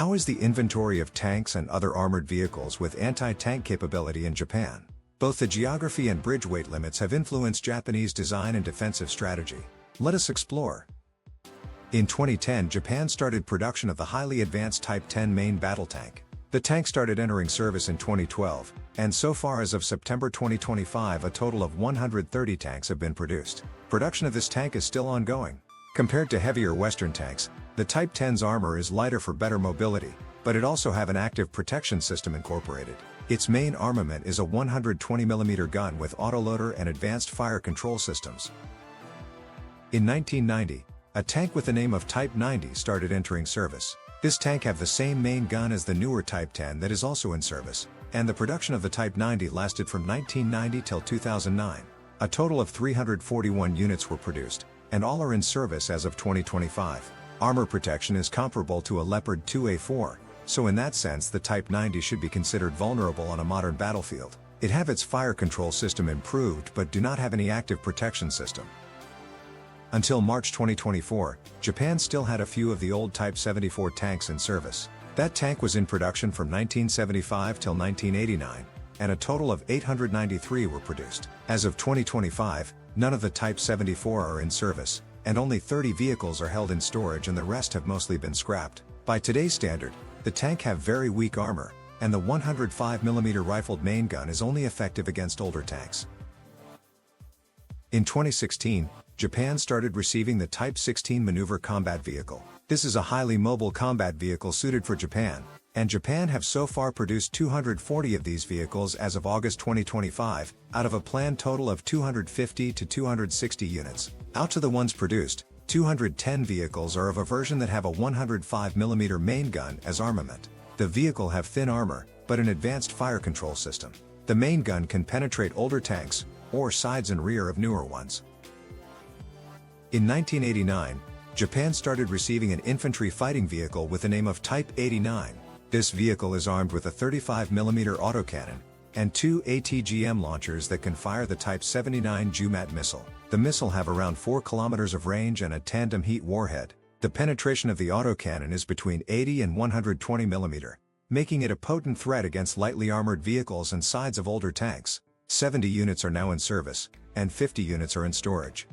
How is the inventory of tanks and other armored vehicles with anti-tank capability in Japan? Both the geography and bridge weight limits have influenced Japanese design and defensive strategy. Let us explore. In 2010, Japan started production of the highly advanced Type 10 main battle tank. The tank started entering service in 2012, and so far as of September 2025 a total of 130 tanks have been produced. Production of this tank is still ongoing. Compared to heavier Western tanks, the Type 10's armor is lighter for better mobility, but it also have an active protection system incorporated. Its main armament is a 120mm gun with autoloader and advanced fire control systems. In 1990, a tank with the name of Type 90 started entering service. This tank have the same main gun as the newer Type 10 that is also in service, and the production of the Type 90 lasted from 1990 till 2009. A total of 341 units were produced, and all are in service as of 2025. Armor protection is comparable to a Leopard 2A4, so in that sense the Type 90 should be considered vulnerable on a modern battlefield. It have its fire control system improved but do not have any active protection system. Until March 2024, Japan still had a few of the old Type 74 tanks in service. That tank was in production from 1975 till 1989, and a total of 893 were produced. As of 2025, none of the Type 74 are in service, and only 30 vehicles are held in storage and the rest have mostly been scrapped. By today's standard, the tank have very weak armor, and the 105mm rifled main gun is only effective against older tanks. In 2016, Japan started receiving the Type 16 Maneuver Combat Vehicle. This is a highly mobile combat vehicle suited for Japan, and Japan have so far produced 240 of these vehicles as of August 2025, out of a planned total of 250 to 260 units. Out to the ones produced, 210 vehicles are of a version that have a 105mm main gun as armament. The vehicle have thin armor, but an advanced fire control system. The main gun can penetrate older tanks, or sides and rear of newer ones. In 1989, Japan started receiving an infantry fighting vehicle with the name of Type 89. This vehicle is armed with a 35mm autocannon, and 2 ATGM launchers that can fire the Type 79 Jumat missile. The missile have around 4 kilometers of range and a tandem heat warhead. The penetration of the autocannon is between 80 and 120mm, making it a potent threat against lightly armored vehicles and sides of older tanks. 70 units are now in service, and 50 units are in storage.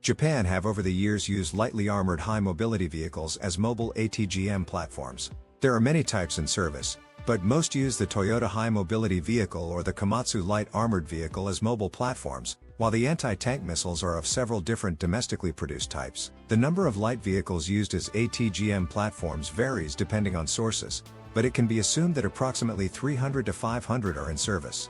Japan have over the years used lightly armored high-mobility vehicles as mobile ATGM platforms. There are many types in service, but most use the Toyota high-mobility vehicle or the Komatsu light armored vehicle as mobile platforms, while the anti-tank missiles are of several different domestically produced types. The number of light vehicles used as ATGM platforms varies depending on sources, but it can be assumed that approximately 300 to 500 are in service.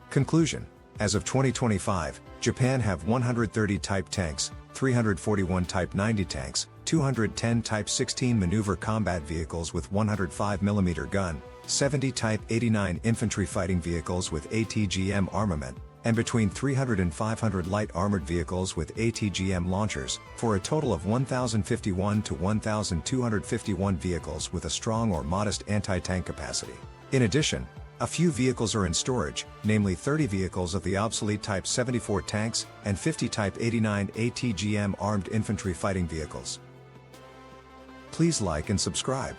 Conclusion: as of 2025, Japan have 130 Type tanks, 341 Type 90 tanks, 210 Type 16 maneuver combat vehicles with 105mm gun, 70 Type 89 infantry fighting vehicles with ATGM armament, and between 300 and 500 light armored vehicles with ATGM launchers, for a total of 1,051 to 1,251 vehicles with a strong or modest anti-tank capacity. In addition, a few vehicles are in storage, namely 30 vehicles of the obsolete Type 74 tanks and 50 Type 89 ATGM armed infantry fighting vehicles. Please like and subscribe.